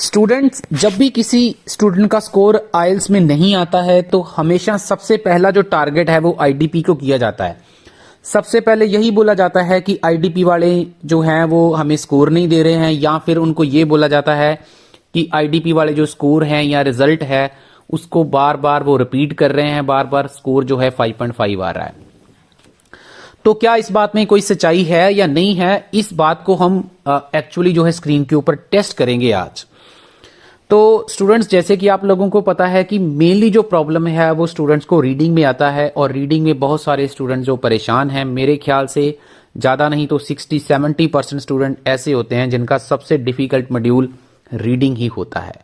Students, जब भी किसी स्टूडेंट का स्कोर आइल्स में नहीं आता है तो हमेशा सबसे पहला जो टारगेट है वो आईडीपी को किया जाता है। सबसे पहले यही बोला जाता है कि आईडीपी वाले जो हैं वो हमें स्कोर नहीं दे रहे हैं, या फिर उनको ये बोला जाता है कि आईडीपी वाले जो स्कोर हैं या रिजल्ट है उसको बार बार वो रिपीट कर रहे हैं, बार बार स्कोर जो है 5.5 आ रहा है। तो क्या इस बात में कोई सच्चाई है या नहीं है, इस बात को हम एक्चुअली जो है स्क्रीन के ऊपर टेस्ट करेंगे आज। तो स्टूडेंट्स, जैसे कि आप लोगों को पता है कि मेनली जो प्रॉब्लम है वो स्टूडेंट्स को रीडिंग में आता है, और रीडिंग में बहुत सारे स्टूडेंट्स जो परेशान हैं। मेरे ख्याल से ज़्यादा नहीं तो 60-70% स्टूडेंट ऐसे होते हैं जिनका सबसे डिफिकल्ट मॉड्यूल रीडिंग ही होता है।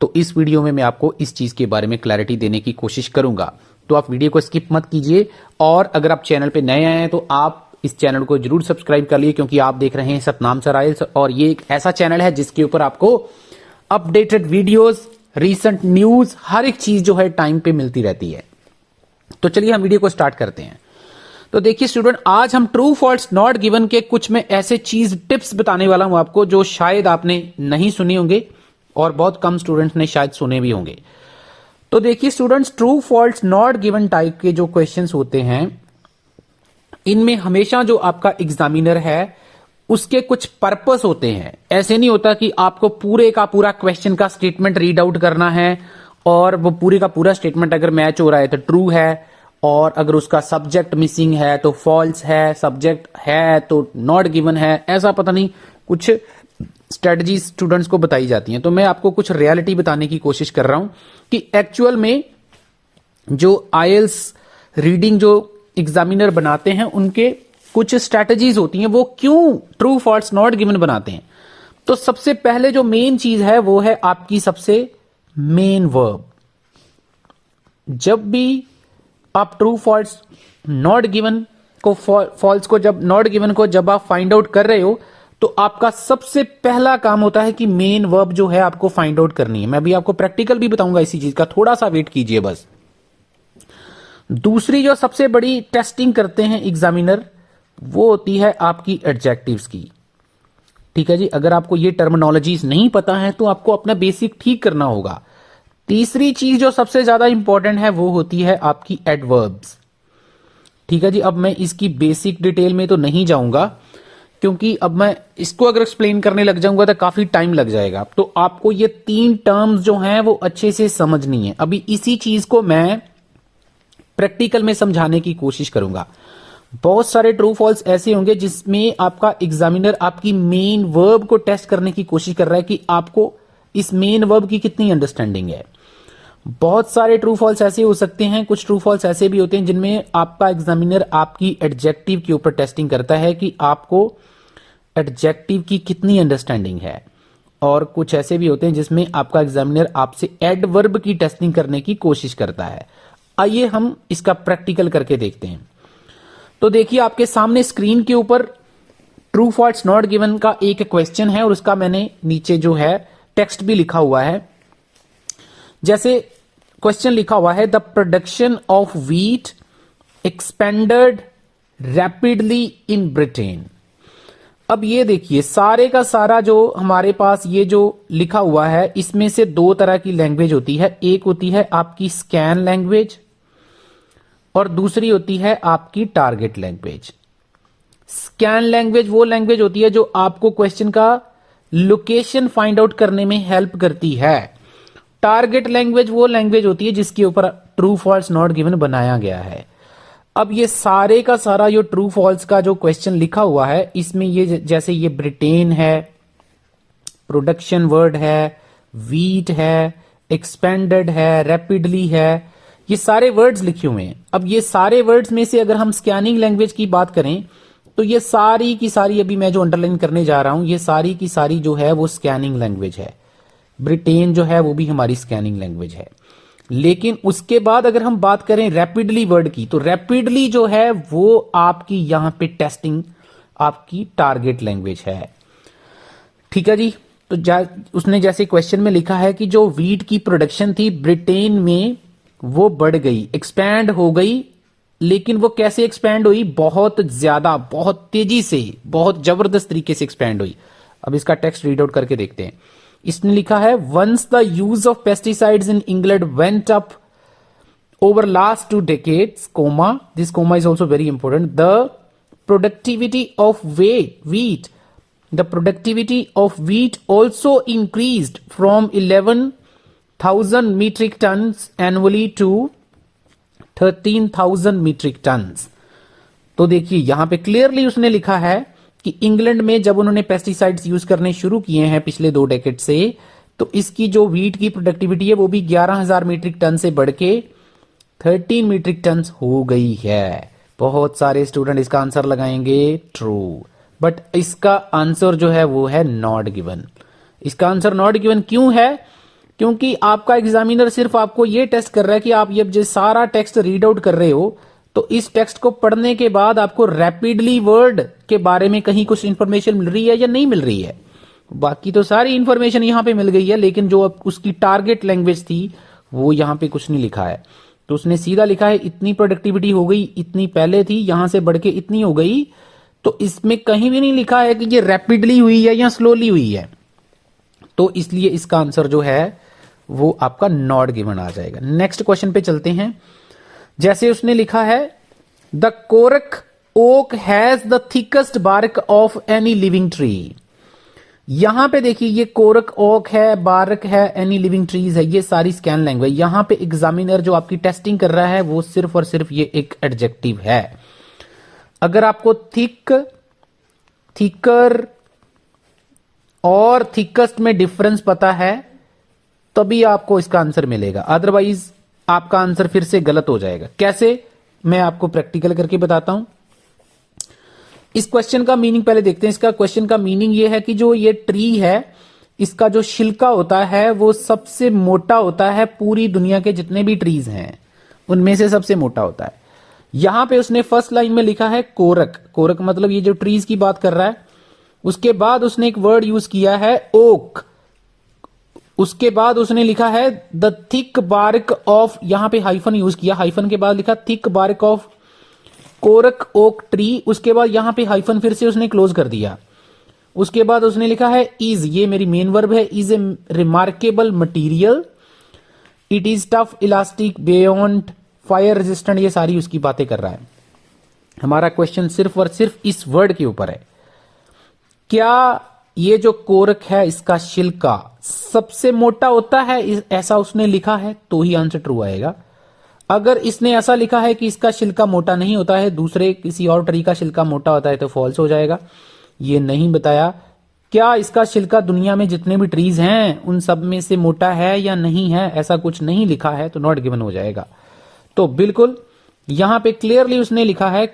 तो इस वीडियो में मैं आपको इस चीज़ के बारे में क्लैरिटी देने की कोशिश करूंगा, तो आप वीडियो को स्किप मत कीजिए। और अगर आप चैनल पे नए आए हैं तो आप इस चैनल को जरूर सब्सक्राइब कर लिए, क्योंकि आप देख रहे हैं सतनाम सर आइल्स, और ये एक ऐसा चैनल है जिसके ऊपर आपको अपडेटेड वीडियोस, रीसेंट न्यूज, हर एक चीज जो है टाइम पे मिलती रहती है। तो चलिए हम वीडियो को स्टार्ट करते हैं। तो देखिए स्टूडेंट, आज हम ट्रू फॉल्स नॉट गिवन के कुछ में ऐसे चीज टिप्स बताने वाला हूं आपको जो शायद आपने नहीं सुने होंगे और बहुत कम स्टूडेंट्स ने शायद सुने भी होंगे। तो देखिए students, true false not given type के जो क्वेश्चंस होते हैं इनमें हमेशा जो आपका एग्जामिनर है उसके कुछ पर्पस होते हैं। ऐसे नहीं होता कि आपको पूरे का पूरा क्वेश्चन का स्टेटमेंट रीड आउट करना है और वो पूरे का पूरा स्टेटमेंट अगर मैच हो रहा है तो ट्रू है, और अगर उसका सब्जेक्ट मिसिंग है तो फॉल्स है, सब्जेक्ट है तो नॉट गिवन है। ऐसा पता नहीं कुछ स्ट्रेटजी स्टूडेंट्स को बताई जाती हैं। तो मैं आपको कुछ रियलिटी बताने की कोशिश कर रहा हूं कि एक्चुअल में जो आईएलटीएस रीडिंग जो एग्जामिनर बनाते हैं उनके कुछ स्ट्रैटेजीज होती हैं, वो क्यों ट्रू फॉल्स नॉट गिवन बनाते हैं। तो सबसे पहले जो मेन चीज है वो है आपकी सबसे मेन वर्ब। जब भी आप ट्रू फॉल्स नॉट गिवन को फॉल्स को जब नॉट गिवन को जब आप फाइंड आउट कर रहे हो तो आपका सबसे पहला काम होता है कि मेन वर्ब जो है आपको फाइंड आउट करनी है। मैं अभी आपको प्रैक्टिकल भी बताऊंगा इसी चीज का, थोड़ा सा वेट कीजिए बस। दूसरी जो सबसे बड़ी टेस्टिंग करते हैं एग्जामिनर वो होती है आपकी एडजेक्टिव्स की। ठीक है जी, अगर आपको ये टर्मिनोलॉजीज नहीं पता है तो आपको अपना बेसिक ठीक करना होगा। तीसरी चीज जो सबसे ज्यादा इंपॉर्टेंट है वो होती है आपकी एडवर्ब्स। ठीक है जी, अब मैं इसकी बेसिक डिटेल में तो नहीं जाऊंगा, क्योंकि अब मैं इसको अगर एक्सप्लेन करने लग जाऊंगा तो काफी टाइम लग जाएगा। तो आपको ये 3 टर्म्स जो हैं वो अच्छे से समझनी है। अभी इसी चीज को मैं प्रैक्टिकल में समझाने की कोशिश करूंगा। बहुत सारे ट्रू फॉल्स ऐसे होंगे जिसमें आपका एग्जामिनर आपकी मेन वर्ब को टेस्ट करने की कोशिश कर रहा है कि आपको इस मेन वर्ब की कितनी अंडरस्टैंडिंग है। बहुत सारे ट्रू फॉल्स ऐसे हो सकते हैं, कुछ ट्रू फॉल्स ऐसे भी होते हैं जिनमें आपका एग्जामिनर आपकी एडजेक्टिव के ऊपर टेस्टिंग करता है कि आपको एडजेक्टिव की कितनी अंडरस्टैंडिंग है। और कुछ ऐसे भी होते हैं जिसमें आपका एग्जामिनर आपसे एडवर्ब की टेस्टिंग करने की कोशिश करता है। आइए हम इसका प्रैक्टिकल करके देखते हैं। तो देखिए आपके सामने स्क्रीन के ऊपर ट्रू फॉल्स नॉट गिवन का एक क्वेश्चन है और उसका मैंने नीचे जो है टेक्स्ट भी लिखा हुआ है। जैसे क्वेश्चन लिखा हुआ है, the production of wheat expanded rapidly in Britain. अब ये देखिए सारे का सारा जो हमारे पास ये जो लिखा हुआ है इसमें से 2 तरह की लैंग्वेज होती है। एक होती है आपकी स्कैन लैंग्वेज और दूसरी होती है आपकी टारगेट लैंग्वेज। स्कैन लैंग्वेज वो लैंग्वेज होती है जो आपको क्वेश्चन का लोकेशन फाइंड आउट करने में हेल्प करती है। टारगेट लैंग्वेज वो लैंग्वेज होती है जिसके ऊपर ट्रू फॉल्स नॉट गिवन बनाया गया है। अब ये सारे का सारा जो ट्रू फॉल्स का जो क्वेश्चन लिखा हुआ है इसमें ये जैसे ये ब्रिटेन है, प्रोडक्शन वर्ड है, वीट है, एक्सपेंडेड है, रैपिडली है, ये सारे वर्ड्स लिखे हुए हैं। अब ये सारे वर्ड्स में से अगर हम स्कैनिंग लैंग्वेज की बात करें तो ये सारी की सारी, अभी मैं जो अंडरलाइन करने जा रहा हूं, ये सारी की सारी जो है वो स्कैनिंग लैंग्वेज है। ब्रिटेन जो है वो भी हमारी स्कैनिंग लैंग्वेज है। लेकिन उसके बाद अगर हम बात करें रैपिडली वर्ड की, तो रैपिडली जो है वो आपकी यहां पे टेस्टिंग आपकी टारगेट लैंग्वेज है। ठीक है जी, तो उसने जैसे क्वेश्चन में लिखा है कि जो वीट की प्रोडक्शन थी ब्रिटेन में वो बढ़ गई, एक्सपैंड हो गई। लेकिन वो कैसे एक्सपैंड हुई? बहुत ज्यादा, बहुत तेजी से, बहुत जबरदस्त तरीके से एक्सपैंड हुई। अब इसका टेक्स्ट रीड आउट करके देखते हैं। इसने लिखा है once the use of pesticides in England went up over last 2 decades, comma, this comma is also very important, the productivity of wheat also increased from 11,000 metric tons annually to 13,000 metric tons. तो देखिए यहां पे clearly उसने लिखा है कि England में जब उन्होंने पेस्टिसाइड्स यूज करने शुरू किए हैं पिछले 2 डेकेड से, तो इसकी जो व्हीट की प्रोडक्टिविटी है वो भी 11,000 मीट्रिक टन से बढ़ के 13 मीट्रिक टन हो गई है। बहुत सारे स्टूडेंट इसका आंसर लगाएंगे ट्रू, बट इसका आंसर जो है वो है नॉट गिवन। इसका आंसर नॉट गिवन क्यों है? क्योंकि आपका एग्जामिनर सिर्फ आपको ये टेस्ट कर रहा है कि आप ये जो सारा टेक्स्ट रीड आउट कर रहे हो, तो इस टेक्स्ट को पढ़ने के बाद आपको रैपिडली वर्ड के बारे में कहीं कुछ इंफॉर्मेशन मिल रही है या नहीं मिल रही है। बाकी तो सारी इंफॉर्मेशन यहां पे मिल गई है, लेकिन जो उसकी टारगेट लैंग्वेज थी वो यहां पे कुछ नहीं लिखा है। तो उसने सीधा लिखा है इतनी प्रोडक्टिविटी हो गई, इतनी पहले थी, यहां से बढ़ के इतनी हो गई। तो इसमें कहीं भी नहीं लिखा है कि ये रैपिडली हुई है या स्लोली हुई है। तो इसलिए इसका आंसर जो है वो आपका नॉट गिवन आ जाएगा। नेक्स्ट क्वेश्चन पे चलते हैं। जैसे उसने लिखा है the cork oak has the thickest bark of any living tree. यहां पे देखिए ये कोरक ओक है, बार्क है, एनी लिविंग ट्रीज है, ये सारी स्कैन लैंग्वेज। यहां पे एग्जामिनर जो आपकी टेस्टिंग कर रहा है वो सिर्फ और सिर्फ ये एक एडजेक्टिव है। अगर आपको थिक, थिकर और थिकेस्ट में डिफरेंस पता है तभी आपको इसका आंसर मिलेगा, अदरवाइज आपका आंसर फिर से गलत हो जाएगा। कैसे, मैं आपको प्रैक्टिकल करके बताता हूं। इस क्वेश्चन का मीनिंग पहले देखते हैं। इसका क्वेश्चन का मीनिंग ये है कि जो ये ट्री है इसका जो छिलका होता है वो सबसे मोटा होता है, पूरी दुनिया के जितने भी ट्रीज हैं उनमें से सबसे मोटा होता है। यहां पे उसने फर्स्ट लाइन में लिखा है कोरक। कोरक मतलब ये जो ट्रीज की बात कर रहा है। उसके बाद उसने एक वर्ड यूज किया है ओक। उसके बाद उसने लिखा है द थिक बार्क ऑफ, यहां पे हाइफन यूज किया, हाइफन के बाद लिखा thick bark of cork oak tree. उसके बाद यहां पे हाइफन फिर से उसने क्लोज कर दिया। उसके बाद उसने लिखा है इज, ये मेरी मेन वर्ब है, is a remarkable material, it is tough, elastic, beyond, fire resistant, ये सारी उसकी बातें कर रहा है। हमारा क्वेश्चन सिर्फ और सिर्फ इस वर्ड के ऊपर है। क्या ये जो कोरक है इसका छिलका सबसे मोटा होता है, ऐसा उसने लिखा है तो ही आंसर ट्रू आएगा। अगर इसने ऐसा लिखा है कि इसका छिलका मोटा नहीं होता है, दूसरे किसी और ट्री का छिलका मोटा होता है, तो फॉल्स हो जाएगा। ये नहीं बताया क्या इसका छिलका दुनिया में जितने भी ट्रीज हैं उन सब में से मोटा है या नहीं है, ऐसा कुछ नहीं लिखा है, तो नॉट गिवन हो जाएगा। तो बिल्कुल यहां पे क्लियरली उसने लिखा है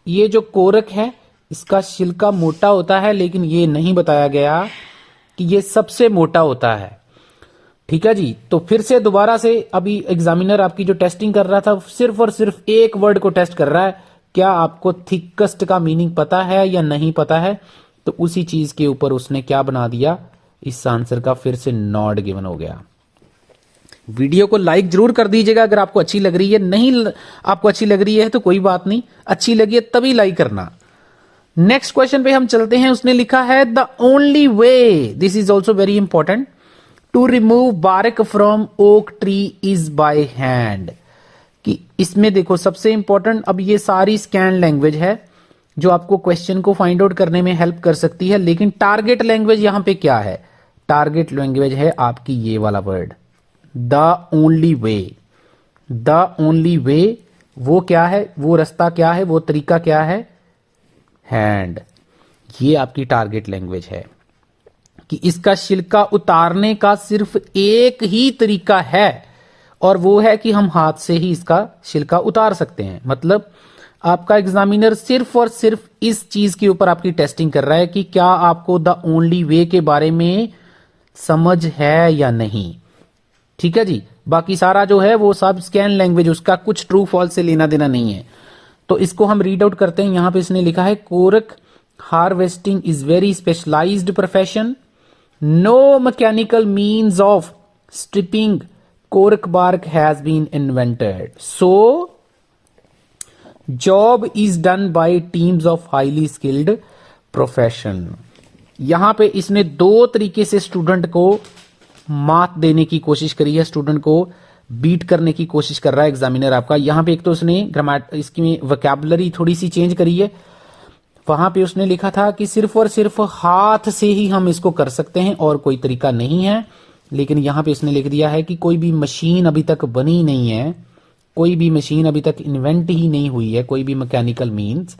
ये जो कोरक है इसका छिलका मोटा होता है, लेकिन ये नहीं बताया गया कि ये सबसे मोटा होता है। ठीक है जी। तो फिर से दोबारा से अभी एग्जामिनर आपकी जो टेस्टिंग कर रहा था सिर्फ और सिर्फ एक वर्ड को टेस्ट कर रहा है, क्या आपको थिकेस्ट का मीनिंग पता है या नहीं पता है। तो उसी चीज के ऊपर उसने क्या बना दिया, इस आंसर का फिर से नॉट गिवन हो गया। वीडियो को लाइक जरूर कर दीजिएगा अगर आपको अच्छी लग रही है, नहीं आपको अच्छी लग रही है तो कोई बात नहीं, अच्छी लगी है तभी लाइक करना। नेक्स्ट क्वेश्चन पे हम चलते हैं। उसने लिखा है the only way, this is also very important, to remove bark from oak tree is by hand. कि इसमें देखो सबसे इंपॉर्टेंट, अब ये सारी स्कैन लैंग्वेज है जो आपको क्वेश्चन को फाइंड आउट करने में हेल्प कर सकती है, लेकिन टारगेट लैंग्वेज यहां पे क्या है? टारगेट लैंग्वेज है आपकी ये वाला word the only way. The only वे वो क्या है, वो रास्ता क्या है, वो तरीका क्या है? हैंड। ये आपकी टारगेट लैंग्वेज है कि इसका छिलका उतारने का सिर्फ एक ही तरीका है और वो है कि हम हाथ से ही इसका छिलका उतार सकते हैं। मतलब आपका एग्जामिनर सिर्फ और सिर्फ इस चीज के ऊपर आपकी टेस्टिंग कर रहा है कि क्या आपको द ओनली वे के बारे में समझ है या नहीं। ठीक है जी। बाकी सारा जो है वो सब स्कैन लैंग्वेज, उसका कुछ ट्रू फॉल्स से लेना देना नहीं है। तो इसको हम रीड आउट करते हैं। यहां पे इसने लिखा है cork harvesting is very specialised profession, no mechanical means of stripping cork bark has been invented, so job is done by teams of highly skilled profession. यहां पे इसने दो तरीके से स्टूडेंट को मात देने की कोशिश करी है, स्टूडेंट को बीट करने की कोशिश कर रहा है एग्जामिनर आपका। यहां पे एक तो उसने इसकी वोकैबुलरी थोड़ी सी चेंज करी है। वहां पे उसने लिखा था कि सिर्फ और सिर्फ हाथ से ही हम इसको कर सकते हैं और कोई तरीका नहीं है, लेकिन यहां पे उसने लिख दिया है कि कोई भी मशीन अभी तक बनी नहीं है, कोई भी मशीन अभी तक इन्वेंट ही नहीं हुई है, कोई भी मैकेनिकल मीन्स।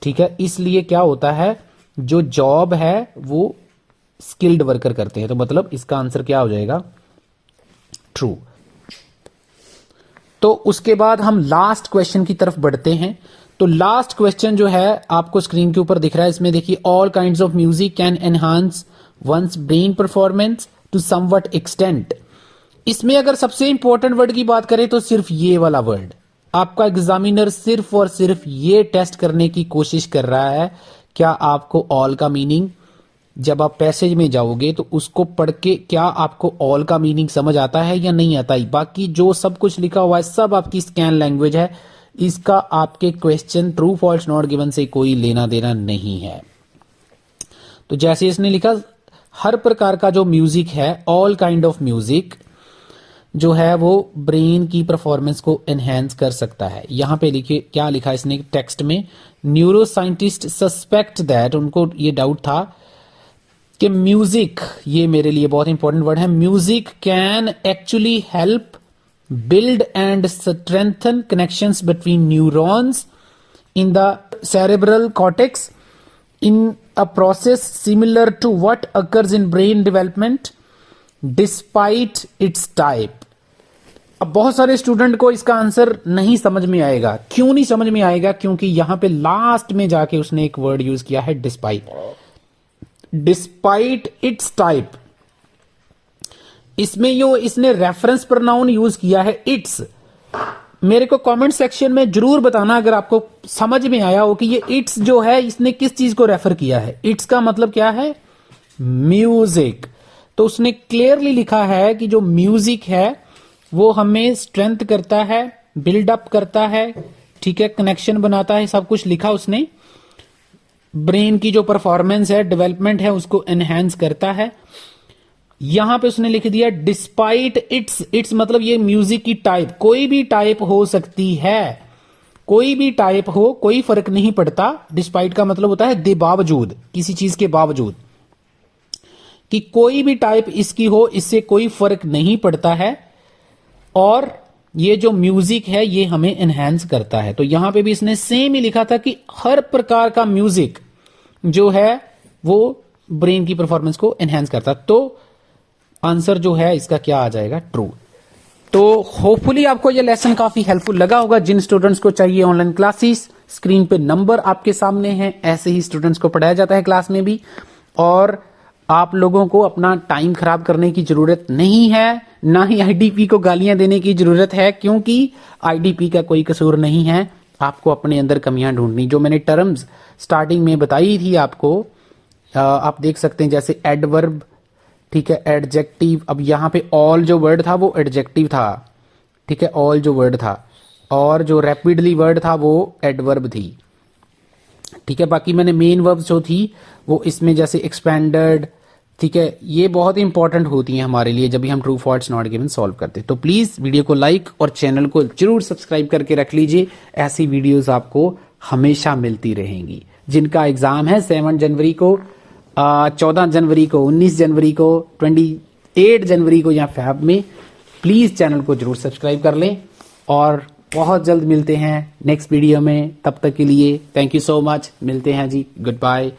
ठीक है, इसलिए क्या होता है, जो जॉब है वो स्किल्ड वर्कर करते हैं। तो मतलब इसका आंसर क्या हो जाएगा, ट्रू। तो उसके बाद हम लास्ट क्वेश्चन की तरफ बढ़ते हैं। तो लास्ट क्वेश्चन जो है आपको स्क्रीन के ऊपर दिख रहा है, इसमें देखिए, all kinds of music can enhance one's brain performance to somewhat extent. इसमें अगर सबसे इंपॉर्टेंट वर्ड की बात करें तो सिर्फ ये वाला वर्ड, आपका एग्जामिनर सिर्फ और सिर्फ ये टेस्ट करने की कोशिश कर रहा है, क्या आपको ऑल का मीनिंग, जब आप पैसेज में जाओगे तो उसको पढ़ के क्या आपको ऑल का मीनिंग समझ आता है या नहीं आता है। बाकी जो सब कुछ लिखा हुआ है सब आपकी स्कैन लैंग्वेज है, इसका आपके question true false not given से कोई लेना देना नहीं है। तो जैसे इसने लिखा, हर प्रकार का जो म्यूजिक है, ऑल काइंड ऑफ म्यूजिक जो है वो ब्रेन की परफॉर्मेंस को एनहेंस कर सकता है। यहां पे लिखिए क्या लिखा इसने टेक्स्ट में, न्यूरो साइंटिस्ट सस्पेक्ट दैट, उनको ये डाउट था कि म्यूजिक, ये मेरे लिए बहुत इंपॉर्टेंट वर्ड है, music can actually help build and strengthen connections between neurons in the cerebral cortex in a process similar to what occurs in brain development despite its type। अब बहुत सारे स्टूडेंट को इसका आंसर नहीं समझ में आएगा। क्यों नहीं समझ में आएगा, क्योंकि यहां पे लास्ट में जाके उसने एक वर्ड यूज किया है, डिस्पाइट। डिस्पाइट इट्स टाइप, इसमें यो इसने रेफरेंस प्रोनाउन यूज किया है इट्स। मेरे को कमेंट सेक्शन में जरूर बताना अगर आपको समझ में आया हो कि ये इट्स जो है इसने किस चीज को रेफर किया है। इट्स का मतलब क्या है, म्यूजिक। तो उसने क्लियरली लिखा है कि जो म्यूजिक है वो हमें स्ट्रेंथ करता है, बिल्डअप करता है, ठीक है, कनेक्शन बनाता है, सब कुछ लिखा उसने। ब्रेन की जो परफॉर्मेंस है, डेवलपमेंट है, उसको एनहेंस करता है। यहां पे उसने लिख दिया डिस्पाइट इट्स, इट्स मतलब ये म्यूजिक की टाइप, कोई भी टाइप हो सकती है, कोई भी टाइप हो, कोई फर्क नहीं पड़ता। डिस्पाइट का मतलब होता है दे बावजूद, किसी चीज के बावजूद, कि कोई भी टाइप इसकी हो, इससे कोई फर्क नहीं पड़ता है। और ये जो म्यूजिक है ये हमें एनहेंस करता है। तो यहां पे भी इसने सेम ही लिखा था कि हर प्रकार का म्यूजिक जो है वो ब्रेन की परफॉर्मेंस को एनहेंस करता। तो आंसर जो है इसका क्या आ जाएगा, ट्रू। तो होपफुली आपको ये लेसन काफी हेल्पफुल लगा होगा। जिन स्टूडेंट्स को चाहिए ऑनलाइन क्लासेस, स्क्रीन पे नंबर आपके सामने है, ऐसे ही स्टूडेंट्स को पढ़ाया जाता है क्लास में भी। और आप लोगों को अपना टाइम खराब करने की जरूरत नहीं है, ना ही आईडीपी को गालियां देने की जरूरत है, क्योंकि आईडीपी का कोई कसूर नहीं है। आपको अपने अंदर कमियां ढूंढनी, जो मैंने टर्म्स स्टार्टिंग में बताई थी आपको, आप देख सकते हैं, जैसे एडवर्ब, ठीक है, एडजेक्टिव। अब यहां पे ऑल जो वर्ड था वो एडजेक्टिव था, ठीक है, ऑल जो वर्ड था, और जो रैपिडली वर्ड था वो एडवर्ब थी, ठीक है। बाकी मैंने मेन वर्ब्स जो थी वो इसमें जैसे एक्सपेंडेड, ठीक है, ये बहुत इंपॉर्टेंट होती हैं हमारे लिए जब भी हम true false not given solve करते हैं। तो प्लीज वीडियो को लाइक और चैनल को जरूर सब्सक्राइब करके रख लीजिए, ऐसी वीडियोस आपको हमेशा मिलती रहेंगी। जिनका एग्जाम है 7 जनवरी को, 14 जनवरी को, 19 जनवरी को, 28 जनवरी को या फैब में, प्लीज चैनल को जरूर सब्सक्राइब कर लें। और बहुत जल्द मिलते हैं नेक्स्ट वीडियो में, तब तक के लिए थैंक यू सो मच, मिलते हैं जी, गुड बाय।